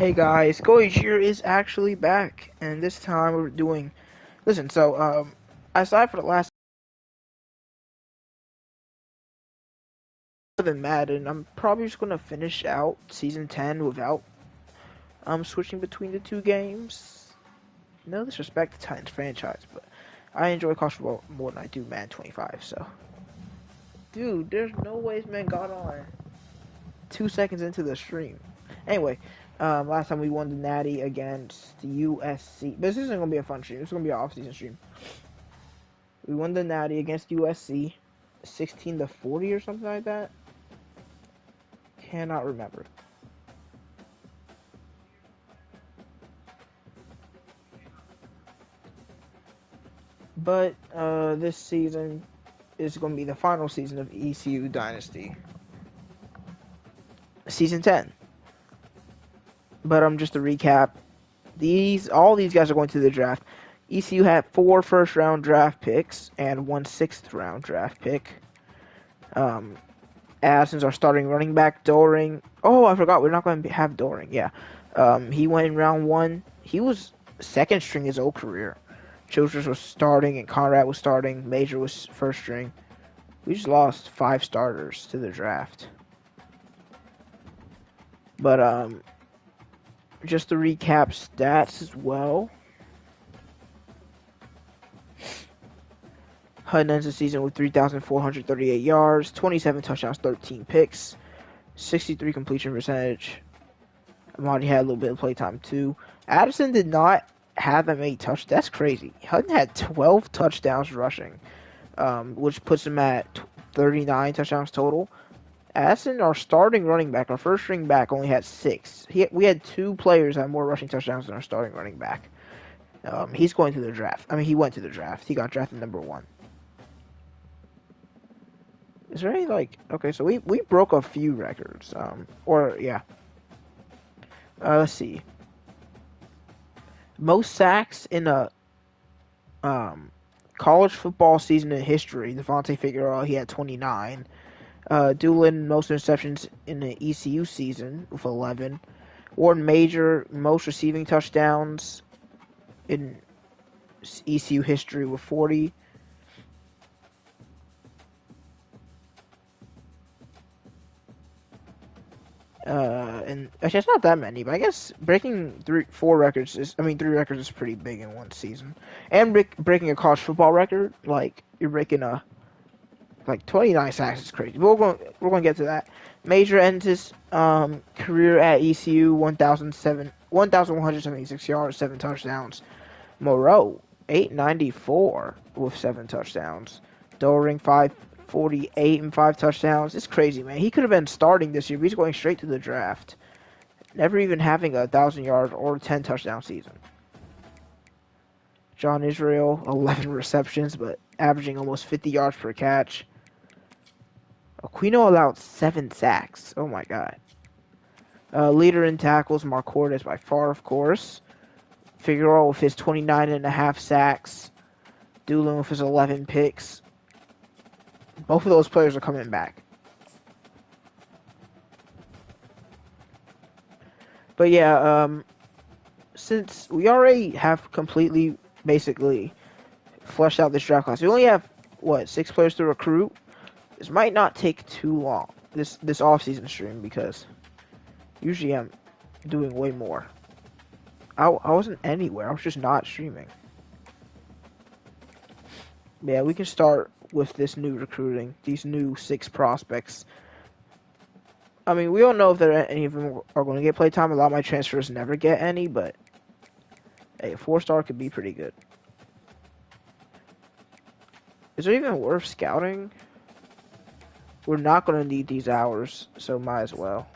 Hey guys, GoldeeJR is actually back, and this time we're doing. Listen, aside for the last than Madden, I'm probably just gonna finish out Season 10 without switching between the two games. No disrespect to Titans franchise, but I enjoy college football more than I do Madden 25. So, dude, there's no ways man got on 2 seconds into the stream. Anyway, last time we won the Natty against the USC. But this isn't gonna be a fun stream. This is gonna be an off-season stream. We won the Natty against USC, 16-40 or something like that. Cannot remember. But this season is going to be the final season of ECU Dynasty, season 10. But just to recap, all these guys are going to the draft. ECU had 4 first-round draft picks and 1 sixth-round draft pick. Addison's our starting running back. Doring. Oh, I forgot. We're not going to have Doring. Yeah. He went in round 1. He was second string his whole career. Childress was starting and Conrad was starting. Major was first string. We just lost 5 starters to the draft. But, just to recap stats as well. Hutton ends the season with 3,438 yards, 27 touchdowns, 13 picks, 63 completion percentage. Amadi had a little bit of playtime too. Addison did not have that many touchdowns. That's crazy. Hutton had 12 touchdowns rushing, which puts him at 39 touchdowns total. Addison, our starting running back, our first string back, only had 6. We had 2 players that had more rushing touchdowns than our starting running back. He's going to the draft. I mean, he went to the draft. He got drafted number 1. Is there any, okay, so we broke a few records, let's see. Most sacks in a, college football season in history, Devontae Figueroa, he had 29. Doolin, most interceptions in the ECU season with 11. Warren Major, most receiving touchdowns in ECU history with 40. And actually, it's not that many, but I guess breaking 3 records is pretty big in one season. And breaking a college football record, you're breaking 29 sacks is crazy. We're going to get to that. Major ends his career at ECU 1,176 yards, 7 touchdowns. Moreau 894 with 7 touchdowns. Doring 548 and 5 touchdowns. It's crazy, man. He could have been starting this year, but he's going straight to the draft. Never even having a 1,000 yard or 10 touchdown season. John Israel, 11 receptions, but averaging almost 50 yards per catch. Aquino allowed 7 sacks. Oh my god. Leader in tackles, Mark Cordes by far, of course. Figueroa with his 29.5 sacks. Doolin with his 11 picks. Both of those players are coming back. But yeah, since we already have completely, basically, fleshed out this draft class, we only have, 6 players to recruit? This might not take too long, this off-season stream, because usually I'm doing way more. I wasn't anywhere, I was just not streaming. Yeah, we can start with this new recruiting, these new 6 prospects. I mean, we don't know if any of them are going to get playtime. A lot of my transfers never get any, but hey, a 4-star could be pretty good. Is it even worth scouting? We're not going to need these hours, so might as well.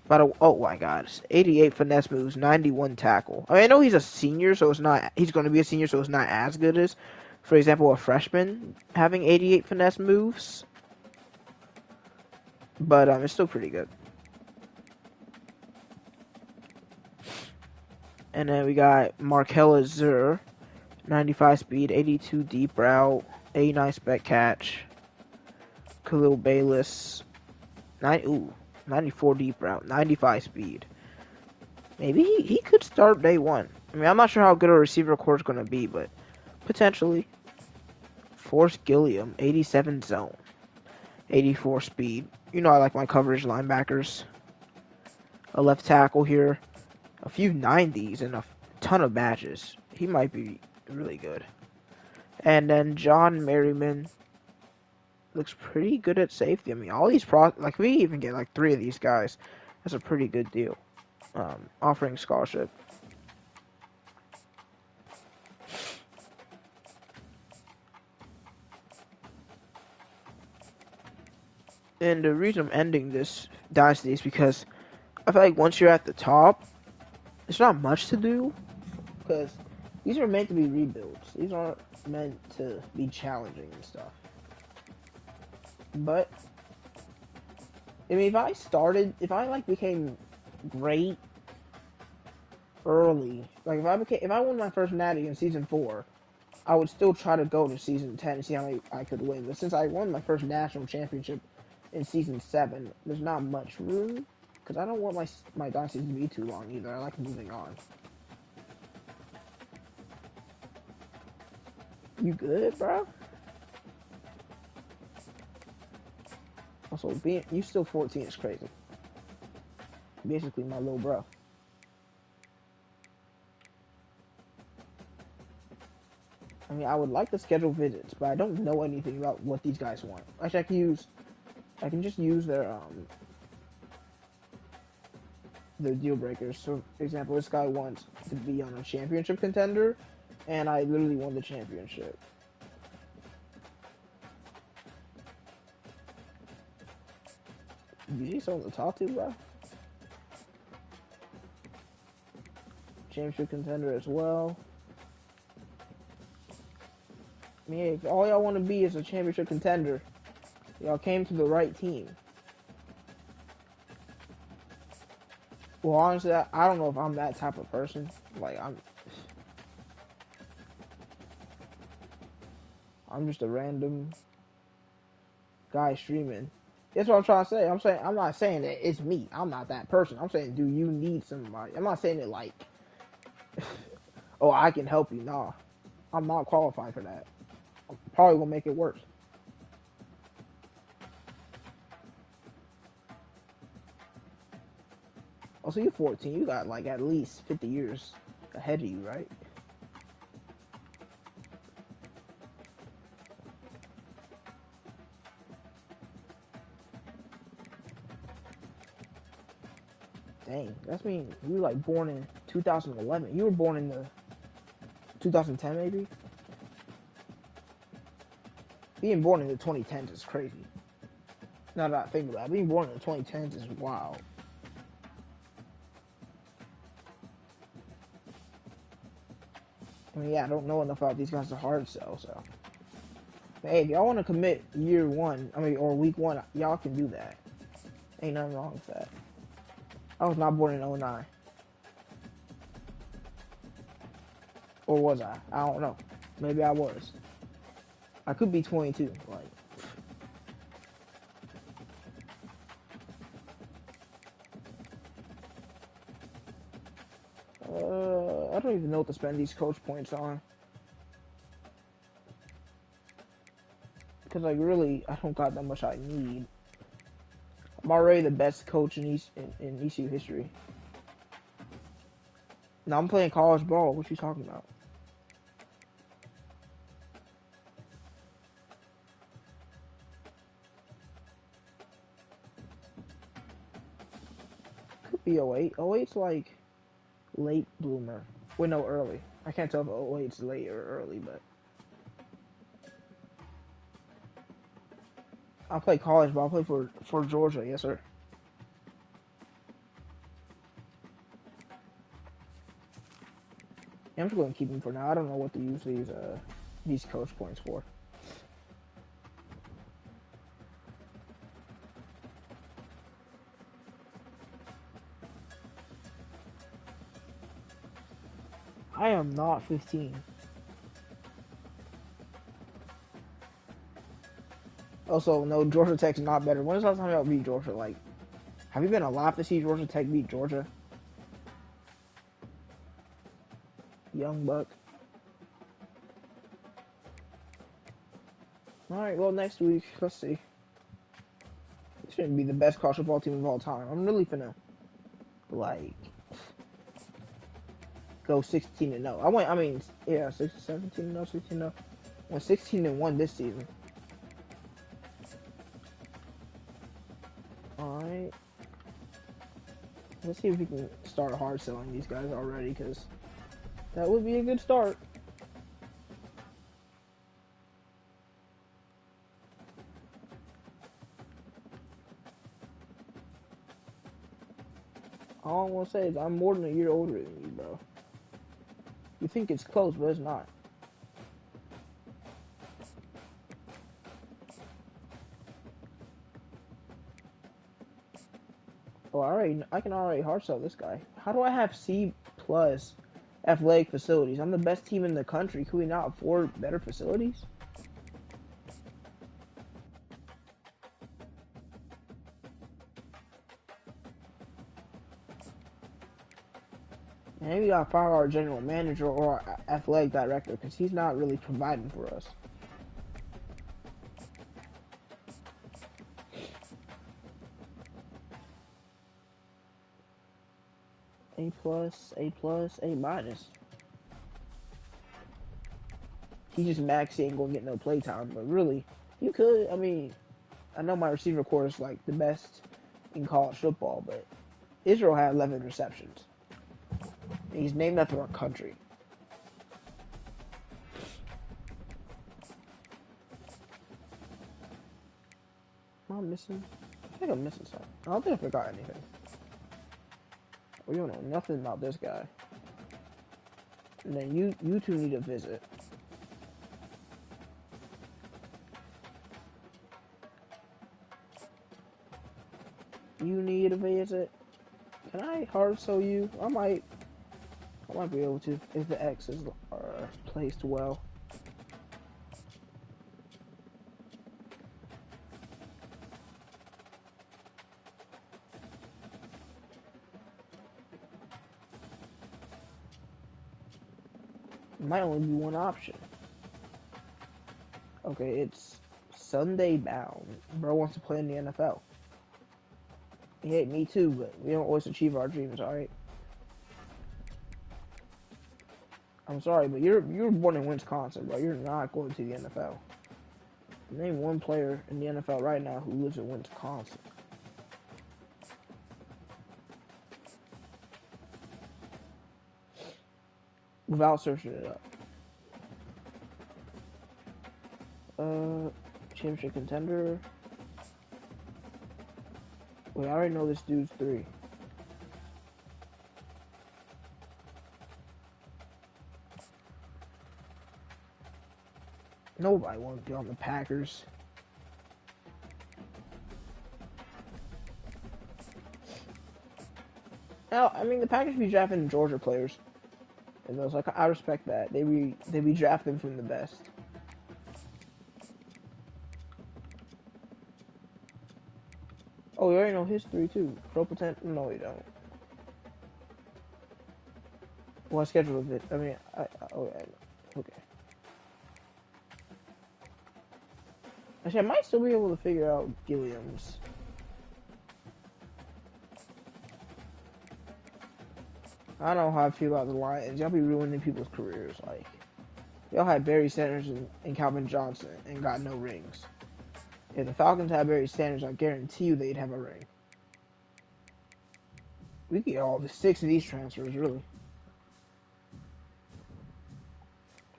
But oh my god, 88 finesse moves, 91 tackle. I mean, I know he's a senior, so he's going to be a senior, so it's not as good as, for example, a freshman having 88 finesse moves. But it's still pretty good. And then we got Markella Zur, 95 speed, 82 deep route, 89 spec catch. Khalil Bayless, 94 deep route, 95 speed. Maybe he could start day one. I mean, I'm not sure how good a receiver core is going to be, but potentially. Force Gilliam, 87 zone, 84 speed. You know I like my coverage linebackers. A left tackle here. A few 90s and a ton of badges. He might be really good. And then John Merriman looks pretty good at safety. I mean, all these like we even get like 3 of these guys. That's a pretty good deal. Offering scholarship. And the reason I'm ending this dynasty is because I feel like once you're at the top, there's not much to do. Because these are meant to be rebuilds. These aren't meant to be challenging and stuff. But I mean, if I like became great early, like if I won my first natty in season 4, I would still try to go to season 10 and see how many I could win. But since I won my first national championship in season 7, there's not much room because I don't want my dynasty to be too long either. I like moving on. You good, bro? Also, you still 14 is crazy. Basically, my little bro. I mean, I would like to schedule visits, but I don't know anything about what these guys want. Actually, I can just use their deal breakers. So, for example, this guy wants to be on a championship contender, and I literally won the championship. You see someone to talk to, bro? Championship contender as well. I mean, if all y'all want to be is a championship contender, y'all came to the right team. Well, honestly, I don't know if I'm that type of person. Like, I'm just a random guy streaming. That's what I'm trying to say. I'm not saying that it's me. I'm not that person. I'm saying, do you need somebody? I'm not saying it like, oh, I can help you. Nah, I'm not qualified for that. I'm probably gonna make it worse. Also, you're 14. You got like at least 50 years ahead of you, right? Dang, that's mean you were like born in 2011. You were born in the 2010 maybe? Being born in the 2010s is crazy. Now that I think about it, being born in the 2010s is wild. I mean, yeah, I don't know enough about these guys to hard sell, so. But hey, if y'all want to commit year 1, or week 1, y'all can do that. Ain't nothing wrong with that. I was not born in 09. Or was I? I don't know. Maybe I was. I could be 22. Like, I don't even know what to spend these coach points on. Because, like, really, I don't got that much I need. I'm already the best coach in ECU history. Now I'm playing college ball. What you talking about? Could be 08. 08's like late bloomer. Wait, no, early. I can't tell if 08's late or early, but I play college ball. I play for Georgia. Yes, sir. Yeah, I'm just going to keep them for now. I don't know what to use these coach points for. I am not 15. Also, no, Georgia Tech's not better. When was the last time y'all beat Georgia? Like, have you been alive to see Georgia Tech beat Georgia? Young buck. Alright, well, next week, let's see. This shouldn't be the best college football team of all time. I'm really finna, like, go 16-0. I mean, yeah, 17-0, 16-0. Went 16-1 this season. Alright. Let's see if we can start hard selling these guys already, because that would be a good start. All I want to say is I'm more than a year older than you, bro. You think it's close, but it's not. Oh, I can already hard sell this guy. How do I have C+ athletic facilities? I'm the best team in the country. Could we not afford better facilities? Maybe we gotta fire our general manager or our athletic director, because he's not really providing for us. A+, A+, A-. He just max ain't gonna get no playtime, but really, you could. I mean, I know my receiver core is like the best in college football, but Israel had 11 receptions. And he's named after our country. Am I missing? I think I'm missing something. I don't think I forgot anything. We don't know nothing about this guy. And then you two need a visit. You need a visit. Can I hard sell you? I might be able to if the X's are placed well. It might only be one option. Okay, it's Sunday bound. Bro wants to play in the NFL. Yeah, me too, but we don't always achieve our dreams, alright? I'm sorry, but you were born in Wisconsin, bro. You're not going to the NFL. Name one player in the NFL right now who lives in Wisconsin. Without searching it up. Championship contender. Wait, I already know this dude's 3. Nobody wants to be on the Packers. Now, I mean, the Packers be drafting Georgia players, and those, like, I respect that. They be drafting from the best. Oh, you already know his 3 too. Pro potential? No, you don't. Well, I scheduled it. I mean, okay. Actually, I might still be able to figure out Gilliam's. I don't know how I feel about the Lions. Y'all be ruining people's careers. Like, y'all had Barry Sanders and Calvin Johnson and got no rings. If the Falcons had Barry Sanders, I guarantee you they'd have a ring. We could get all the 6 of these transfers, really.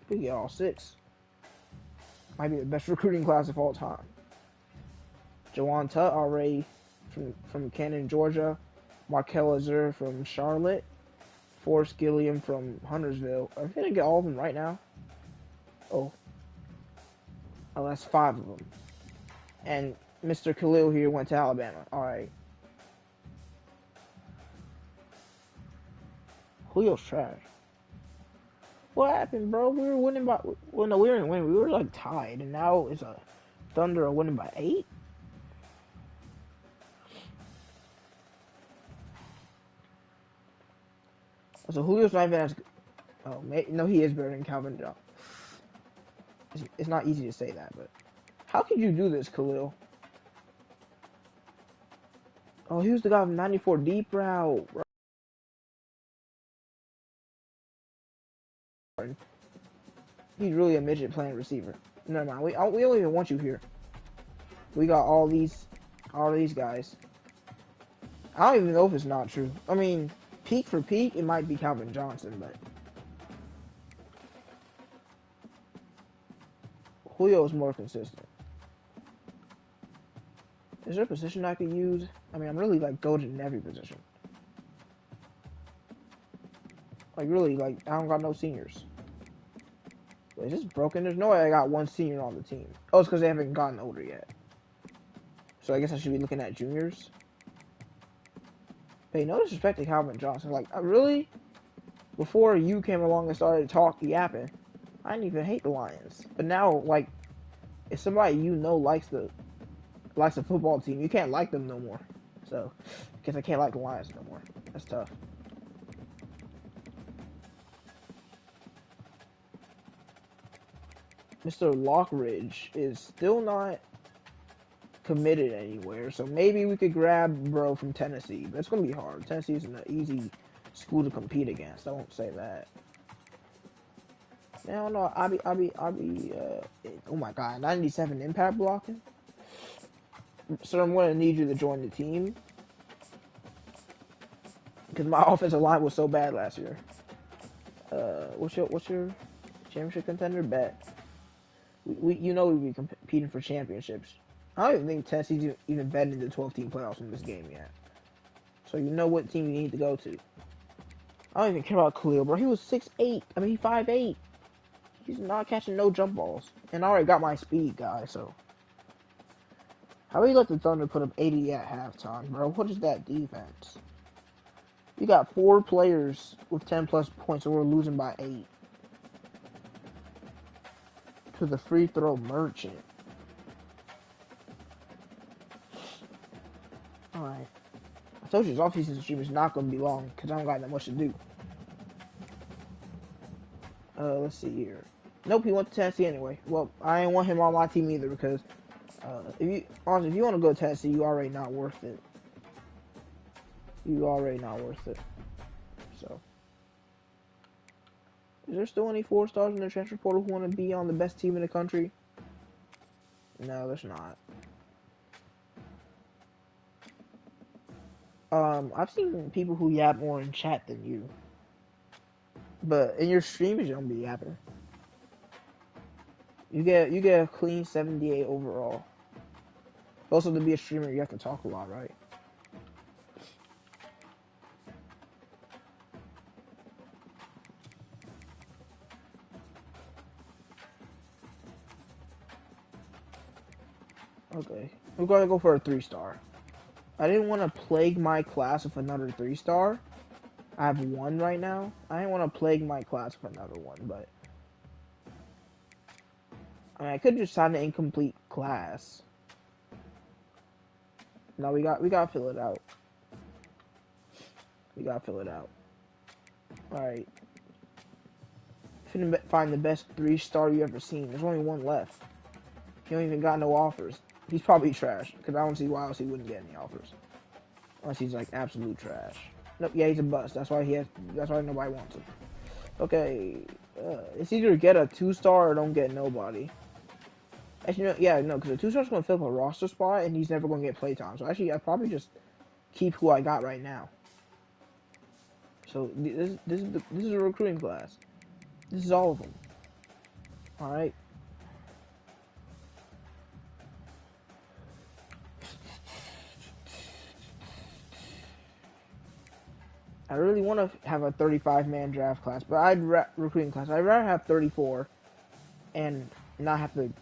We could get all 6. Might be the best recruiting class of all time. Jawan Tutt already from Canton, Georgia. Markel Azur from Charlotte. Forrest Gilliam from Huntersville. Are we gonna get all of them right now? Oh, that's 5 of them. And Mr. Khalil here went to Alabama. Alright. Julio's trash. What happened, bro? We were winning by... Well, no, we weren't winning. We were, like, tied. And now it's a Thunder are winning by 8? So Julio's not even as... Oh, no, he is better than Calvin Johnson. It's not easy to say that, but how could you do this, Khalil? Oh, he was the guy with 94 deep route. He's really a midget playing receiver. Never mind. We don't even want you here. We got all these guys. I don't even know if it's not true. I mean, peak for peak, it might be Calvin Johnson, but Julio is more consistent. Is there a position I could use? I mean, I'm really like goated in every position. Like really, like I don't got no seniors. Wait, is this broken? There's no way I got one senior on the team. Oh, it's because they haven't gotten older yet. So I guess I should be looking at juniors. Hey, no disrespect to Calvin Johnson. Like, really? Before you came along and started yapping, I didn't even hate the Lions. But now, like, if somebody you know likes the football team, you can't like them no more. So, because I can't like the Lions no more. That's tough. Mr. Lockridge is still not committed anywhere, so maybe we could grab bro from Tennessee, but it's gonna be hard. Tennessee isn't an easy school to compete against. I won't say that. No, no, I'll be. Oh my God, 97 impact blocking. So I'm gonna need you to join the team because my offensive line was so bad last year. What's your championship contender? Bet. We we'd be competing for championships. I don't even think Tennessee's even betting in the 12-team playoffs in this game yet. So you know what team you need to go to. I don't even care about Khalil, bro. He was 6'8". I mean, 5'8". He's not catching no jump balls. And I already got my speed, guy, so. How about you let the Thunder put up 80 at halftime, bro? What is that defense? You got 4 players with 10-plus points, and we're losing by 8. To the free throw merchant. Alright. I told you his off-season stream is not going to be long, because I don't got that much to do. Let's see here. Nope, he went to Tennessee anyway. Well, I ain't want him on my team either, because if you want to go to Tennessee, you already not worth it. You already not worth it. So, is there still any 4-stars in the transfer portal who want to be on the best team in the country? No, there's not. I've seen people who yap more in chat than you, but in your streams you don't be yapping. You get a clean 78 overall. Also, to be a streamer, you have to talk a lot, right? Okay, we're gonna go for a 3-star. I didn't want to plague my class with another 3-star. I have 1 right now. I didn't want to plague my class with another one, but I mean, I could just sign an incomplete class. No, we gotta fill it out. We gotta fill it out. Alright. Finna find the best 3-star you ever seen. There's only 1 left. He don't even got no offers. He's probably trash, because I don't see why else he wouldn't get any offers. Unless he's like absolute trash. Nope, yeah, he's a bust. That's why nobody wants him. Okay, it's either get a 2-star or don't get nobody. Actually, no, because a 2-star's gonna fill up a roster spot and he's never gonna get playtime. So actually, I'd probably just keep who I got right now. So this is a recruiting class. This is all of them. All right. I really want to have a 35-man draft class, but recruiting class. I'd rather have 34 and not have to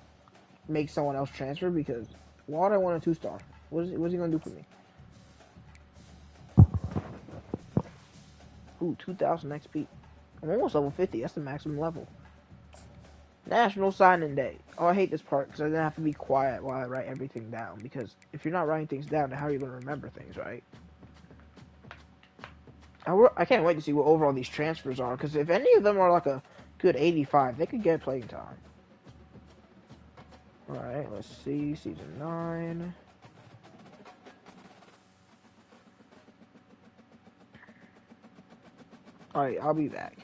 make someone else transfer, because why would I want a 2-star? What's he gonna do for me? Ooh, 2,000 XP. I'm almost level 50. That's the maximum level. National Signing Day. Oh, I hate this part because I then have to be quiet while I write everything down. Because if you're not writing things down, then how are you going to remember things, right? I can't wait to see what overall these transfers are, because if any of them are like a good 85, they could get playing time. Alright, let's see. Season 9. Alright, I'll be back.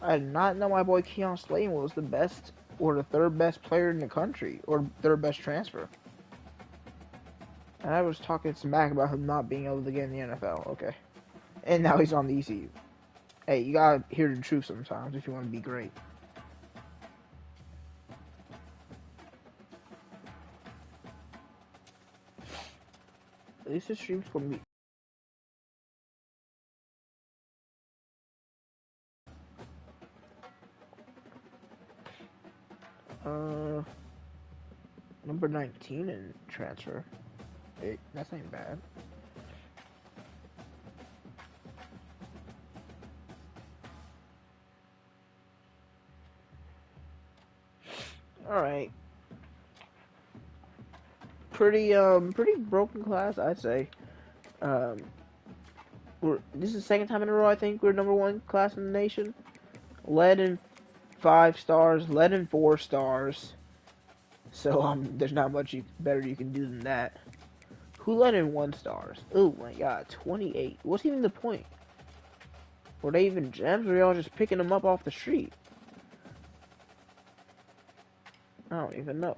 I did not know my boy Keon Slayton was the best or the third best player in the country or third best transfer. And I was talking smack about him not being able to get in the NFL. Okay. And now he's on the ECU. Hey, you gotta hear the truth sometimes if you want to be great. At least the stream's gonna be. Number 19 in transfer. Hey, that's ain't bad. Alright. Pretty broken class, I'd say. This is the second time in a row I think we're number 1 class in the nation. Led in 5 stars, led in 4 stars. So there's not much better you can do than that. Who led in 1 stars? Oh my god, 28. What's even the point? Were they even gems, or were y'all just picking them up off the street? I don't even know.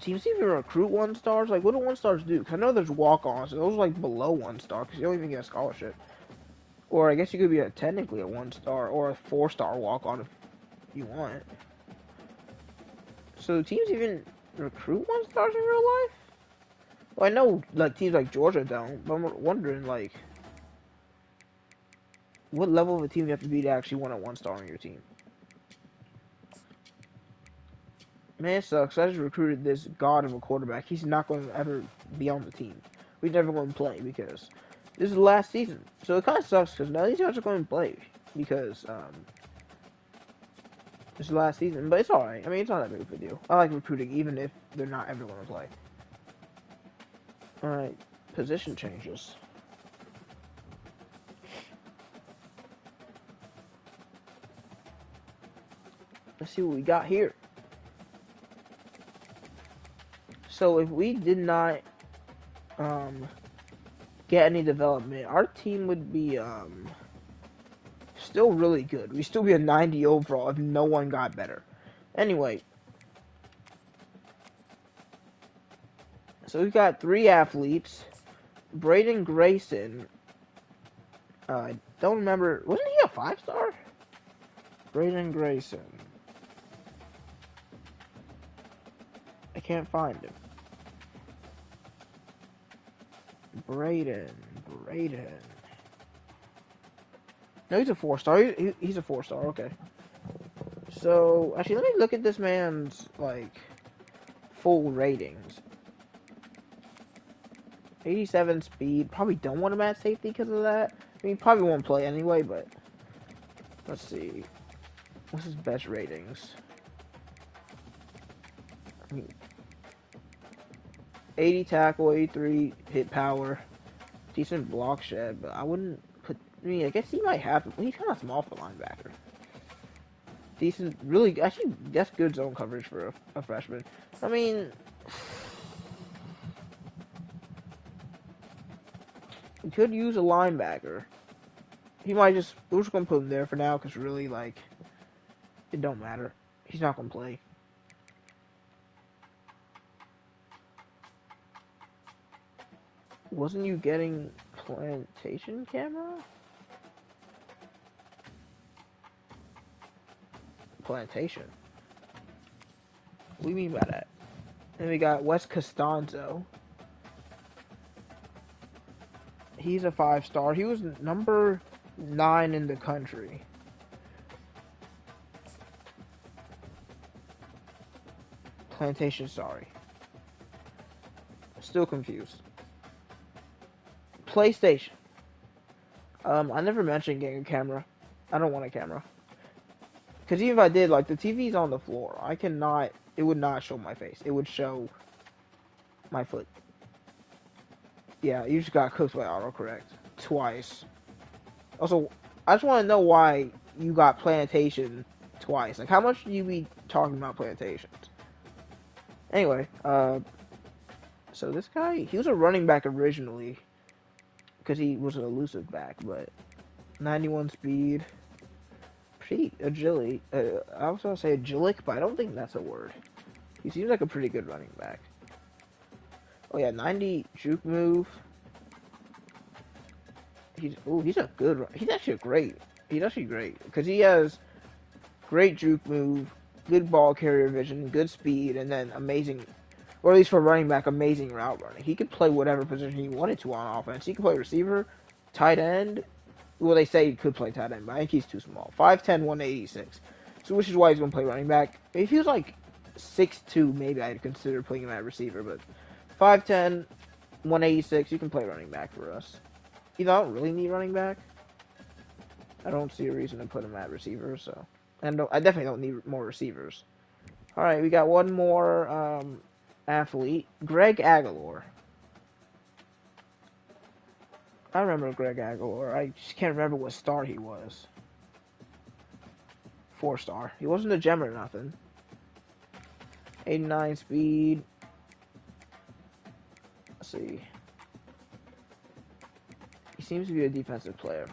Teams even recruit 1 stars? Like, what do 1 stars do? Cause I know there's walk-ons. Those are like below 1 star, because you don't even get a scholarship. Or I guess you could be technically a 1 star or a 4-star walk-on if you want. So teams even recruit 1 stars in real life? Well, I know like teams like Georgia don't, but I'm wondering like what level of a team you have to be to actually want a 1 star on your team. Man, it sucks. I just recruited this god of a quarterback. He's not going to ever be on the team. We're never going to play because this is the last season. So it kind of sucks because none of these guys are going to play because this is the last season. But it's alright. I mean, it's not that big of a deal. I like recruiting even if they're not ever going to play. Alright, position changes. Let's see what we got here. So if we did not get any development, our team would be still really good. We'd still be a 90 overall if no one got better. Anyway, so we've got 3 athletes. Braden Grayson. I don't remember. Wasn't he a 5-star? Braden Grayson. I can't find him. Braden. No, he's a 4-star. He's a 4-star. Okay. So, actually, let me look at this man's, like, full ratings. 87 speed. Probably don't want him at safety because of that. I mean, probably won't play anyway, but let's see. What's his best ratings? I mean, 80 tackle, 83 hit power, decent block shed, but I wouldn't put. I mean, I guess he might have. He's kind of small for linebacker. Decent, really. Actually, that's good zone coverage for a freshman. I mean, we could use a linebacker. He might just. We're just gonna put him there for now because really, like, it don't matter. He's not gonna play. Wasn't you getting plantation camera? Plantation. What do you mean by that? And we got Wes Costanzo. He's a 5-star. He was number 9 in the country. Plantation, sorry. Still confused. PlayStation. I never mentioned getting a camera. I don't want a camera. Because even if I did, like, the TV's on the floor. I cannot, it would not show my face. It would show my foot. Yeah, you just got cooked by autocorrect. Twice. Also, I just want to know why you got plantation twice. Like, how much do you be talking about plantations? Anyway, so this guy, he was a running back originally. Because he was an elusive back, but 91 speed. Pretty agility. I was going to say agilic, but I don't think that's a word. He seems like a pretty good running back. Oh yeah, 90 juke move. He's a good. He's actually great. He's actually great because he has great juke move, good ball carrier vision, good speed, and then amazing, or at least for running back, amazing route running. He could play whatever position he wanted to on offense. He could play receiver, tight end. Well, they say he could play tight end, but I think he's too small. 5'10", 186. So which is why he's going to play running back. If he was like 6'2", maybe I'd consider putting him at receiver, but 5'10", 186, you can play running back for us. You know, I don't really need running back. I don't see a reason to put him at receiver, so. And I definitely don't need more receivers. Alright, we got one more athlete. Greg Aguilar. I remember Greg Aguilar. I just can't remember what star he was. 4-star. He wasn't a gem or nothing. 89 speed. Let's see. He seems to be a defensive player.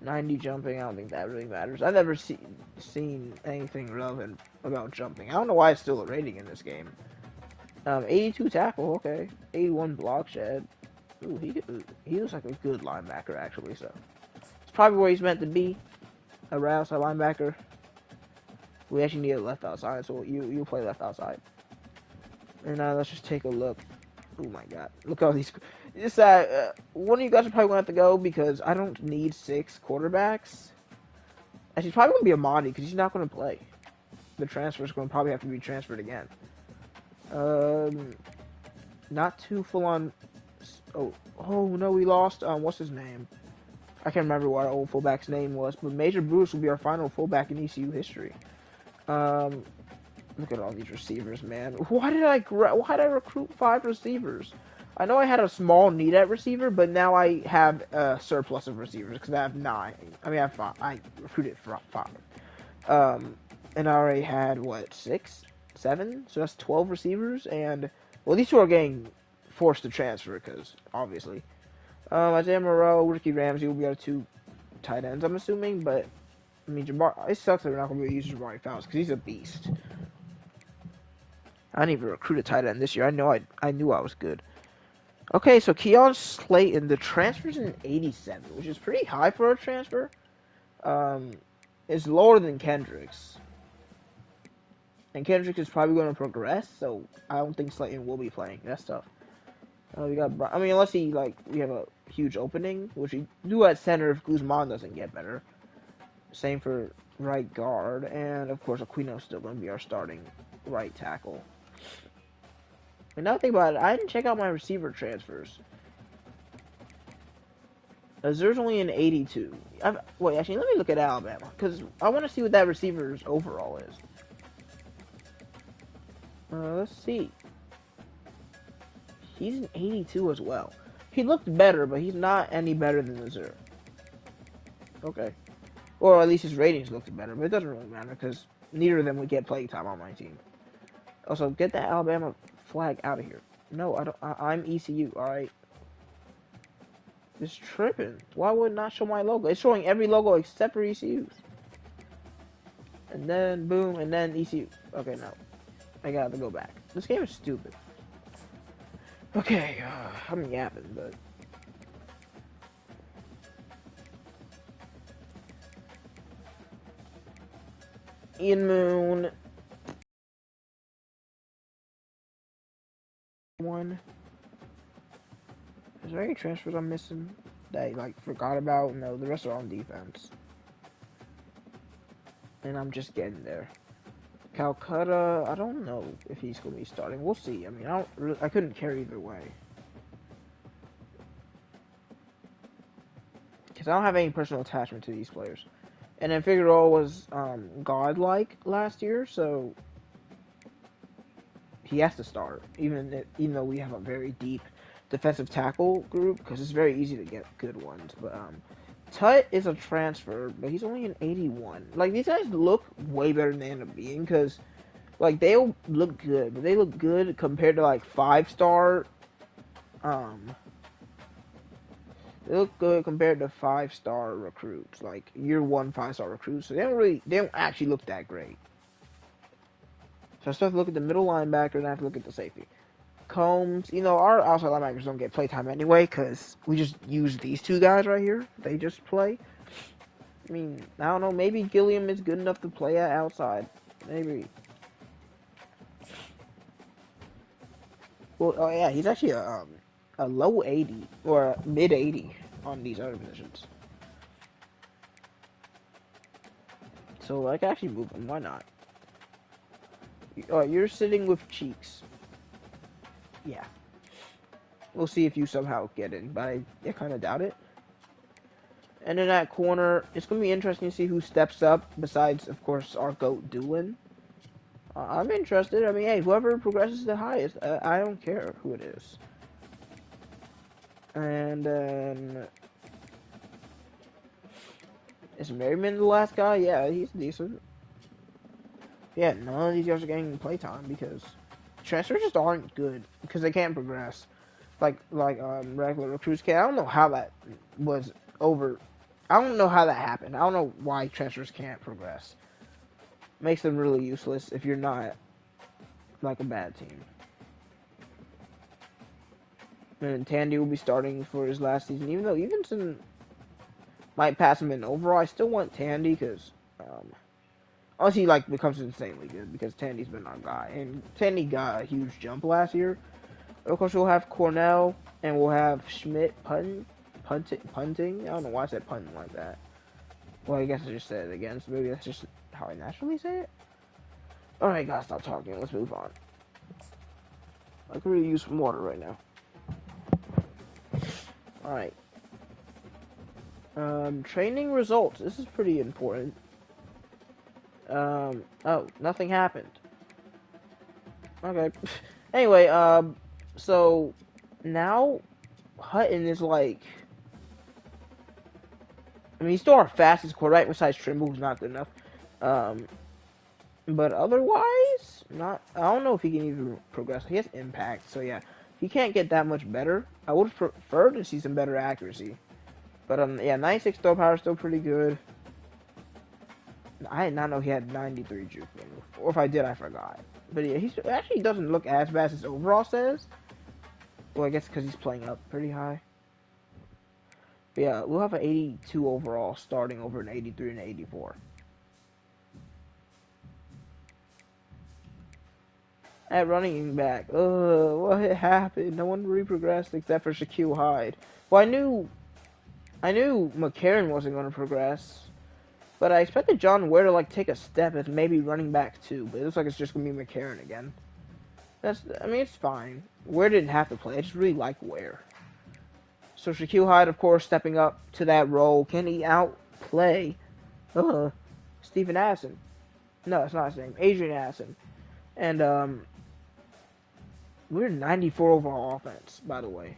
90 jumping. I don't think that really matters. I've never seen anything relevant about jumping. I don't know why it's still a rating in this game. 82 tackle. Okay. 81 block shed. Ooh, he looks like a good linebacker, actually, so. It's probably where he's meant to be. A right outside linebacker. We actually need a left outside, so you play left outside. And let's just take a look. Oh my god. Look at all these. It's one of you guys are probably going to have to go because I don't need 6 quarterbacks. Actually, it's probably going to be Amadi because he's not going to play. The transfer is going to probably have to be transferred again. Not too full on. Oh no, we lost. What's his name? I can't remember what our old fullback's name was, but Major Bruce will be our final fullback in ECU history. Look at all these receivers, man. Why did I recruit 5 receivers? I know I had a small need at receiver, but now I have a surplus of receivers because I have 9. I mean, I have 5. I recruited 5. And I already had, what, 6? 7? So that's 12 receivers, and, well, these two are getting forced to transfer, because, obviously. Isaiah Moreau, Ricky Ramsey will be our 2 tight ends, I'm assuming, but, I mean, it sucks that we're not going to be able to use Jabari Fowles, because he's a beast. I didn't even recruit a tight end this year. I knew I was good. Okay, so Keon Slayton, the transfer's in 87, which is pretty high for a transfer. It's lower than Kendrick's. And Kendrick is probably going to progress, so I don't think Slayton will be playing. That's tough. We got, I mean, unless we have a huge opening, which we do at center if Guzman doesn't get better. Same for right guard, and of course Aquino's still going to be our starting right tackle. And now think about it, I didn't check out my receiver transfers. There's only an 82. Wait, actually, let me look at Alabama, because I want to see what that receiver's overall is. Let's see. He's an 82 as well. He looked better, but he's not any better than Azure. Okay. Or at least his ratings looked better, but it doesn't really matter, because neither of them would get playing time on my team. Also, get that Alabama flag out of here. No, I don't. I'm ECU, alright? It's tripping. Why would it not show my logo? It's showing every logo except for ECU's. And then, boom, and then ECU. Okay, no. I gotta go back. This game is stupid. Okay, I'm yapping, but... Ian Moon... One. Is there any transfers I'm missing that I, forgot about? No, the rest are on defense. And I'm just getting there. Calcutta, I don't know if he's going to be starting. We'll see. I mean, I couldn't care either way. Because I don't have any personal attachment to these players. And then Figueroa was godlike last year, so he has to start. Even though we have a very deep defensive tackle group, because it's very easy to get good ones. But Tut is a transfer, but he's only an 81. Like, these guys look way better than they end up being, because, like, they'll look good, but they look good compared to, like, 5-star, they look good compared to 5-star recruits, like, year 1 5-star recruits, so they don't actually look that great. So I still have to look at the middle linebacker, and I have to look at the safety. Combs, our outside linebackers don't get playtime anyway, because we just use these 2 guys right here. They just play. I mean, I don't know, maybe Gilliam is good enough to play at outside. Maybe. Well, oh yeah, he's actually a low 80, or a mid 80 on these other positions. So I can actually move him, why not? You're sitting with Cheeks. Yeah. We'll see if you somehow get in, but I kind of doubt it. And in that corner, it's going to be interesting to see who steps up, besides, of course, our GOAT Doolin. I'm interested. I mean, hey, whoever progresses the highest, I don't care who it is. And then... Is Merriman the last guy? Yeah, he's decent. Yeah, none of these guys are getting playtime, because transfers just aren't good, because they can't progress. Like regular recruits can. I don't know how that was over. I don't know how that happened. I don't know why transfers can't progress. Makes them really useless if you're not like a bad team. And Tandy will be starting for his last season, even though Evenson might pass him in overall. I still want Tandy because unless he becomes insanely good, because Tandy's been our guy, and Tandy got a huge jump last year. Of course, we'll have Cornell, and we'll have Schmidt punting. I don't know why I said punting like that. Well, I guess I just said it again, so maybe that's just how I naturally say it. Alright, guys, stop talking. Let's move on. I could really use some water right now. Alright. Training results. This is pretty important. Oh, nothing happened. Okay. Anyway, so now Hutton is I mean, he's still our fastest quarterback besides Trimble, who's not good enough. But otherwise, not. I don't know if he can even progress. He has impact, so yeah, he can't get that much better. I would prefer to see some better accuracy. But yeah, 96 throw power is still pretty good. I did not know he had 93 juke move, or if I did, I forgot. But yeah, he actually doesn't look as bad as his overall says. Well, I guess because he's playing up pretty high. But yeah, we'll have an 82 overall starting over an 83 and 84. At running back, what happened? No one reprogressed except for Shaquille Hyde. Well, I knew McCarron wasn't going to progress, but I expected John Ware to like take a step as maybe running back too. But it looks like it's just gonna be McCarron again. I mean, it's fine. Ware didn't have to play. I just really like Ware. So Shaquille Hyde, of course, stepping up to that role. Can he outplay Stephen Addison? No, that's not his name. Adrian Addison. And we're 94 overall offense, by the way.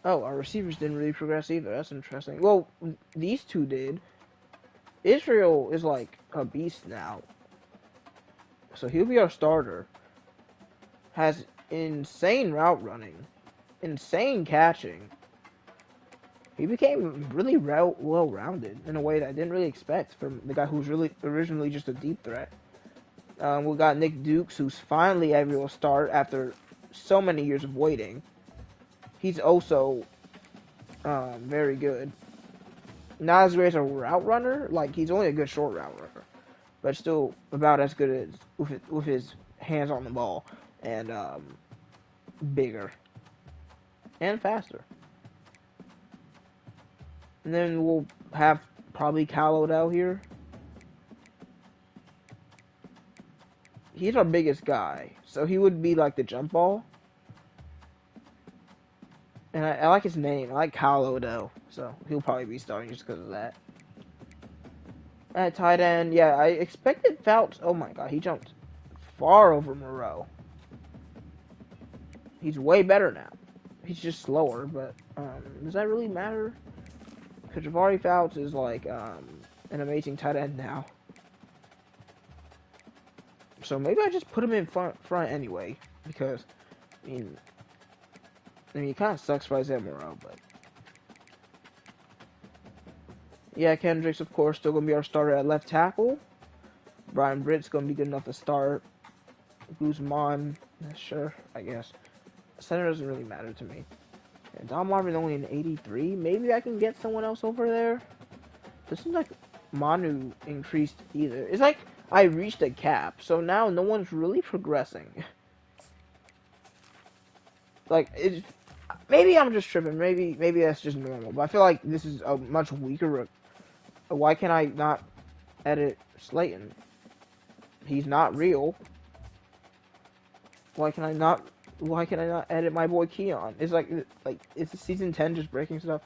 Oh, our receivers didn't really progress either. That's interesting. Well, these two did. Israel is like a beast now. So he'll be our starter. Has insane route running. Insane catching. He became really well-rounded in a way that I didn't really expect from the guy who's really originally just a deep threat. We got Nick Dukes, who's finally able to start after so many years of waiting. He's also very good. Not as great as a route runner. Like, he's only a good short route runner. But still about as good as with his hands on the ball. And bigger. And faster. And then we'll have probably Kyle Odell here. He's our biggest guy. So he would be like the jump ball. And I like his name. I like Kyle Odell. So he'll probably be starting just because of that. At tight end, yeah, I expected Phelps. Oh my god, he jumped far over Moreau. He's way better now. He's just slower, but does that really matter? Because Ja'Marr Phelps is like an amazing tight end now. So maybe I just put him in front anyway. Because, I mean it kind of sucks for Isaiah Moreau, but... Yeah, Kendrick's, of course, still going to be our starter at left tackle. Brian Britt's going to be good enough to start. Guzman, sure, I guess. Center doesn't really matter to me. And Don Marvin's only an 83. Maybe I can get someone else over there. Doesn't like Manu increased either. It's like I reached a cap, so now no one's really progressing. Like, maybe I'm just tripping. Maybe that's just normal. But I feel like this is a much weaker. Why can't I not edit Slayton? He's not real. Why can I not edit my boy Keon? It's like it's season 10 just breaking stuff.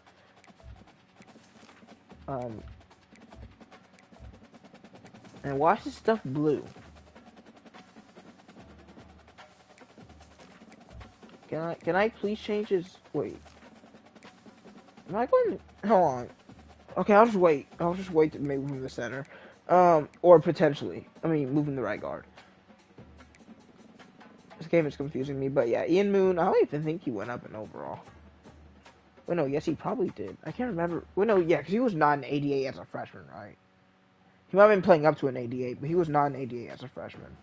And why is this stuff blue? Can I please change his... Wait. Am I going... Hold on. Okay, I'll just wait. I'll just wait to maybe move the center. Or potentially. I mean, moving the right guard. This game is confusing me, but yeah, Ian Moon, I don't even think he went up in overall. Wait, no, yes, he probably did. I can't remember. Wait, no, yeah, because he was not an 88 as a freshman, right? He might have been playing up to an 88, but he was not an 88 as a freshman.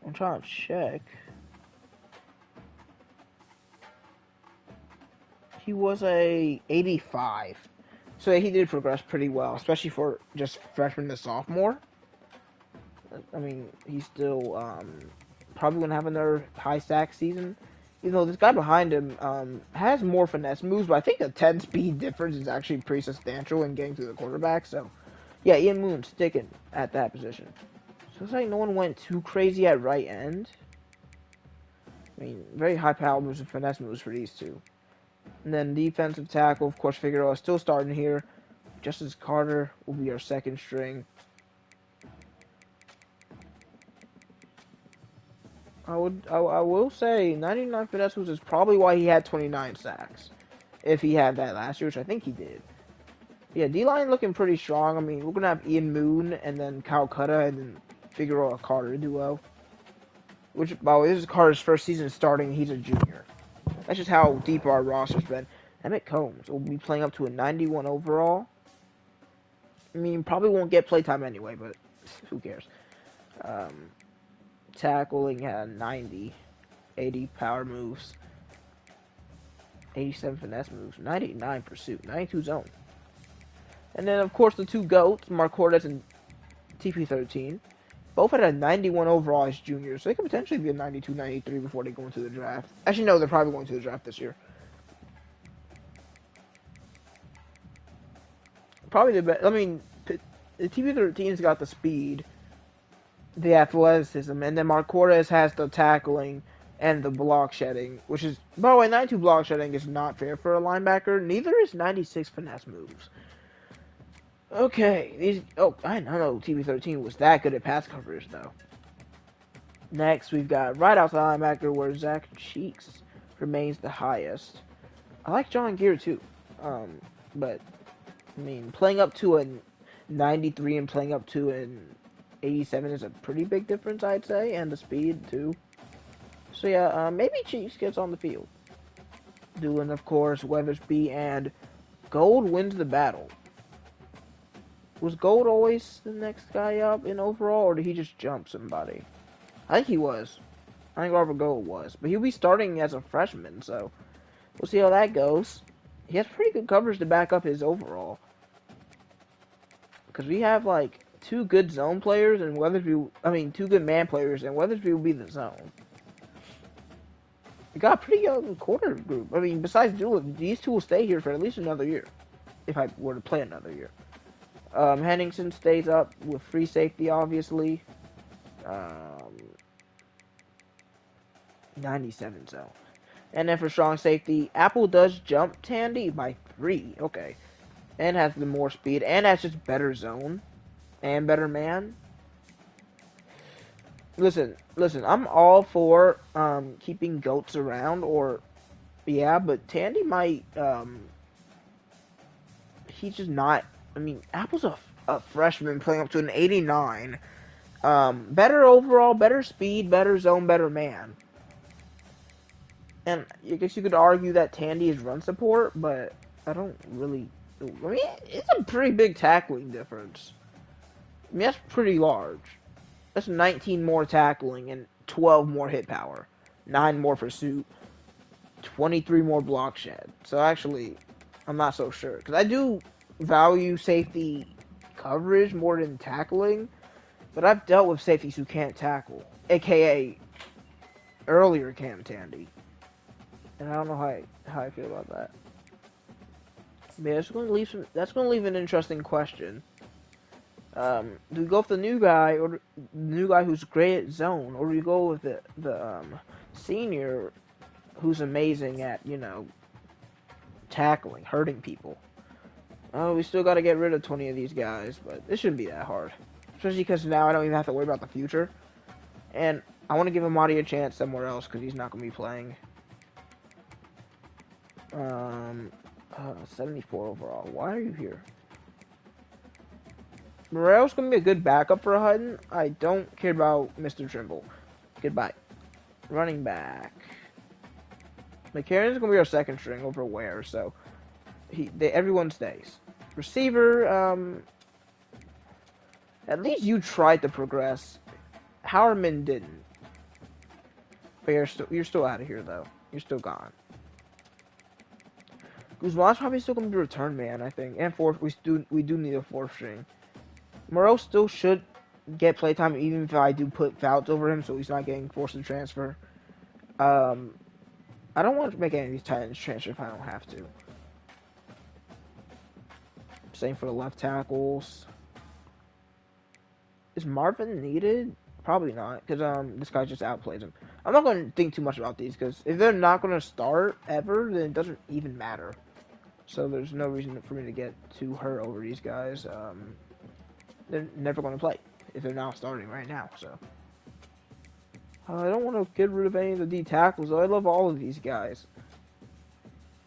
I'm trying to check. He was a 85. So he did progress pretty well, especially for just freshman to sophomore. I mean, he's still probably going to have another high sack season. You know, this guy behind him has more finesse moves, but I think the 10 speed difference is actually pretty substantial in getting through the quarterback. So, yeah, Ian Moon sticking at that position. So it's like no one went too crazy at right end. I mean, very high power moves and finesse moves for these two. And then defensive tackle, of course, Figueroa is still starting here. Justice Carter will be our second string. I will say 99 finesse moves is probably why he had 29 sacks. If he had that last year, which I think he did. Yeah, D-line looking pretty strong. I mean, we're gonna have Ian Moon and then Calcutta and then Figueroa Carter duo. Which, by the way, this is Carter's first season starting. He's a junior. That's just how deep our roster's been. Emmett Combs will be playing up to a 91 overall. I mean, probably won't get playtime anyway, but who cares? Tackling at 90, 80 power moves, 87 finesse moves, 99 pursuit, 92 zone. And then, of course, the two GOATs, Mark Cordes and TP13, both had a 91 overall as juniors, so they could potentially be a 92, 93 before they go into the draft. Actually, no, they're probably going to the draft this year. Probably the best. I mean, the TP13's got the speed, the athleticism, and then Mark Cordes has the tackling and the block shedding, which is, by the way, 92 block shedding is not fair for a linebacker. Neither is 96 finesse moves. Okay, I don't know TB13 was that good at pass coverage, though. Next, we've got right outside linebacker, where Zach Cheeks remains the highest. I like John Gear, too. But, I mean, playing up to a 93 and playing up to an 87 is a pretty big difference, I'd say, and the speed, too. So, yeah, maybe Cheeks gets on the field. Doing, of course, Weathersby, and Gold wins the battle. Was Gold always the next guy up in overall, or did he just jump somebody? I think he was. I think Robert Gold was. But he'll be starting as a freshman, so we'll see how that goes. He has pretty good coverage to back up his overall. Because we have, like, two good zone players, and two good man players, and Weathersby will be the zone. We got a pretty young corner group. I mean, besides Doolin, these two will stay here for at least another year. If I were to play another year. Henningsen stays up with free safety, obviously. 97 zone. And then for strong safety, Apple does jump Tandy by 3. Okay. And has the more speed. And has just better zone. And better man. Listen. I'm all for keeping GOATs around. But Tandy might... he's just not... I mean, Apple's a freshman playing up to an 89. Better overall, better speed, better zone, better man. And I guess you could argue that Tandy is run support, but I don't really... I mean, it's a pretty big tackling difference. I mean, that's pretty large. That's 19 more tackling and 12 more hit power. 9 more pursuit. 23 more block shed. So actually, I'm not so sure. Because I do value safety coverage more than tackling, but I've dealt with safeties who can't tackle, aka earlier Cam Tandy, and I don't know how I feel about that. Yeah, that's going to leave an interesting question. Do we go with the new guy, or the new guy who's great at zone, or do we go with the senior who's amazing at, tackling, hurting people? Oh, we still got to get rid of 20 of these guys, but it shouldn't be that hard. Especially because now I don't even have to worry about the future. And I want to give Amadi a chance somewhere else because he's not going to be playing. 74 overall. Why are you here? Morel's going to be a good backup for Hutton. I don't care about Mr. Trimble. Goodbye. Running back. McCarron's going to be our second string over Ware, so everyone stays. Receiver, at least you tried to progress. Howerman didn't. But you're still out of here, though. You're still gone. Guzman's probably still going to be return man, I think. And fourth, we do need a fourth string. Moreau still should get playtime, even if I do put Fouts over him, so he's not getting forced to transfer. I don't want to make any of these tight ends transfer if I don't have to. Same for the left tackles. Is Marvin needed? Probably not, because this guy just outplays him. I'm not going to think too much about these, because if they're not going to start ever, then it doesn't even matter. So there's no reason for me to get too hurt over these guys. They're never going to play if they're not starting right now. So I don't want to get rid of any of the D tackles, though. I love all of these guys.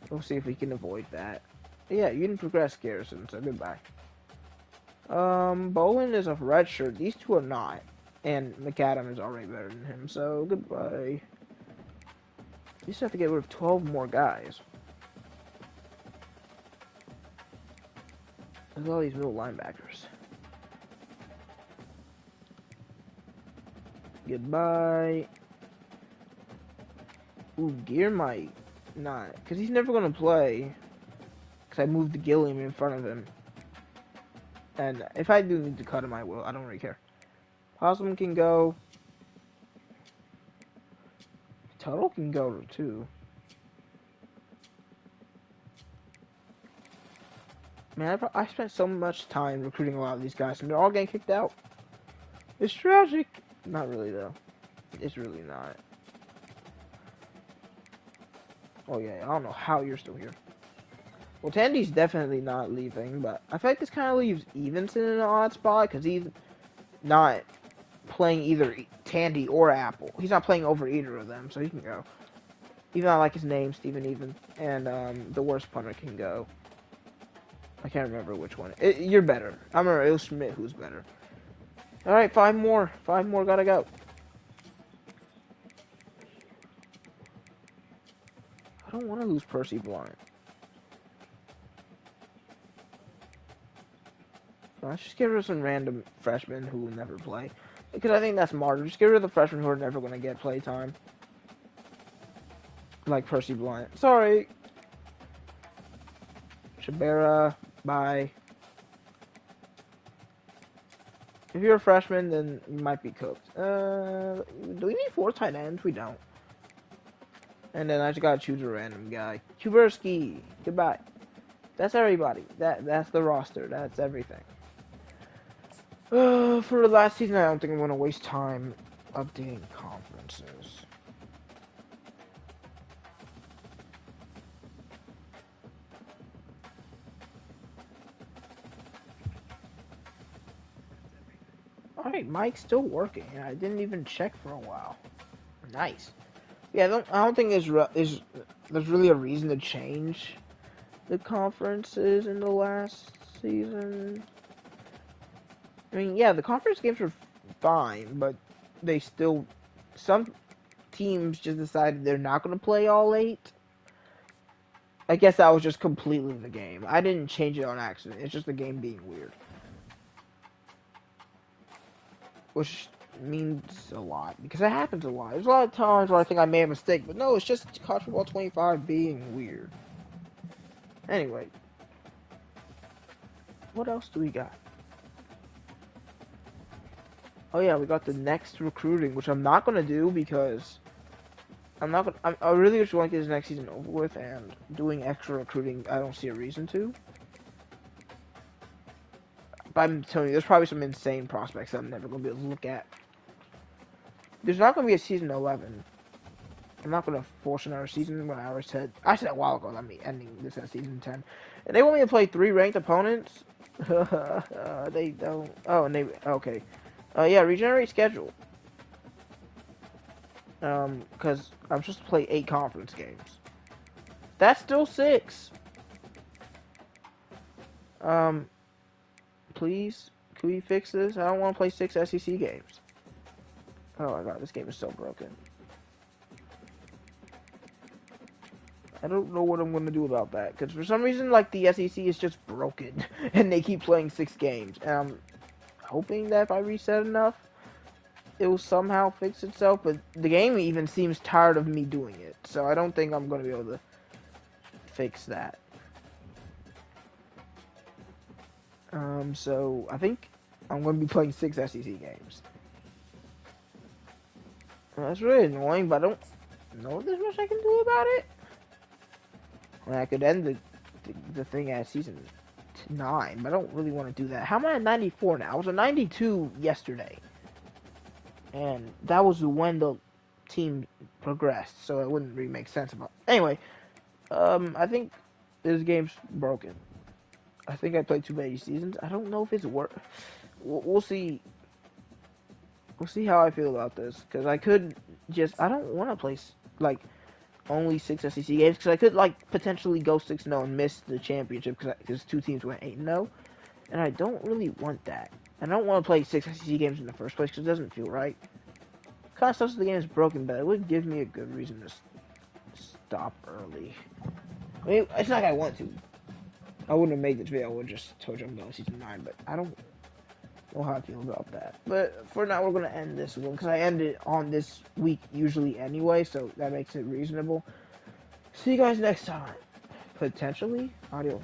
We'll see if we can avoid that. Yeah, you didn't progress, Garrison, so goodbye. Bolin is a red shirt. These two are not. And McAdam is already better than him, so goodbye. You just have to get rid of 12 more guys. Look at all these middle linebackers. Goodbye. Ooh, Gear might not. Because he's never going to play. Because I moved the Gilliam in front of him. And if I do need to cut him, I will. I don't really care. Possum can go. Tuttle can go too. Man, I spent so much time recruiting a lot of these guys, and they're all getting kicked out. It's tragic. Not really, though. It's really not. Oh, yeah, I don't know how you're still here. Well, Tandy's definitely not leaving, but I feel like this kind of leaves Evenson in an odd spot, because he's not playing either Tandy or Apple. He's not playing over either of them, so he can go. Even though I like his name, Steven Even. And the worst punter can go. I can't remember which one. You're better. I remember it was Schmidt who's better. Alright, 5 more. 5 more gotta go. I don't want to lose Percy Bryant. Let's just get rid of some random freshmen who will never play. Because I think that's smarter. Just get rid of the freshmen who are never going to get play time. Like Percy Bryant. Sorry. Shabera. Bye. If you're a freshman, then you might be cooked. Do we need 4 tight ends? We don't. And then I just gotta choose a random guy. Kuberski. Goodbye. That's everybody. That's the roster. That's everything. For the last season, I don't think I'm gonna waste time updating conferences. Alright, Mike's still working. I didn't even check for a while. Nice. Yeah, I don't think there's really a reason to change the conferences in the last season. I mean, yeah, the conference games were fine, but they still... Some teams just decided they're not going to play all 8. I guess that was just completely the game. I didn't change it on accident. It's just the game being weird. Which means a lot, because it happens a lot. There's a lot of times where I think I made a mistake, but no, it's just College Football 25 being weird. Anyway. What else do we got? Oh yeah, we got the next recruiting, which I'm not gonna do because I really just want to get this next season over with, and doing extra recruiting, I don't see a reason to. But I'm telling you, there's probably some insane prospects that I'm never gonna be able to look at. There's not gonna be a season 11. I'm not gonna force another season when I said a while ago that I'm ending this at season 10. And they want me to play 3 ranked opponents? They don't. Oh, and they okay. Yeah, regenerate schedule. Because I'm supposed to play 8 conference games. That's still 6. Please, can we fix this? I don't want to play 6 SEC games. Oh my god, this game is so broken. I don't know what I'm going to do about that. Because for some reason, like, the SEC is just broken. And they keep playing 6 games. And I'm hoping that if I reset enough, it will somehow fix itself. But the game even seems tired of me doing it. So I don't think I'm going to be able to fix that. So I think I'm going to be playing 6 SEC games. That's really annoying, but I don't know if there's much I can do about it. I mean, I could end the thing at season 9, but I don't really want to do that. How am I at 94 now? I was at 92 yesterday. And that was when the team progressed, so it wouldn't really make sense about it. Anyway, I think this game's broken. I think I played too many seasons. I don't know if it's worth. We'll see. we'll see how I feel about this, because I could just, I don't want to play, like, only 6 SEC games, because I could, like, potentially go 6-0 and miss the championship, because 2 teams went 8-0, and I don't really want that. I don't want to play 6 SEC games in the first place, because it doesn't feel right. Kind of stuff the game is broken, but it would give me a good reason to stop early. I mean, it's not like I want to. I wouldn't have made this video, I would have just told you I'm going season 9, but I don't know how I feel about that. But for now, we're going to end this one, because I end it on this week usually anyway, so that makes it reasonable. See you guys next time. Potentially. Adios.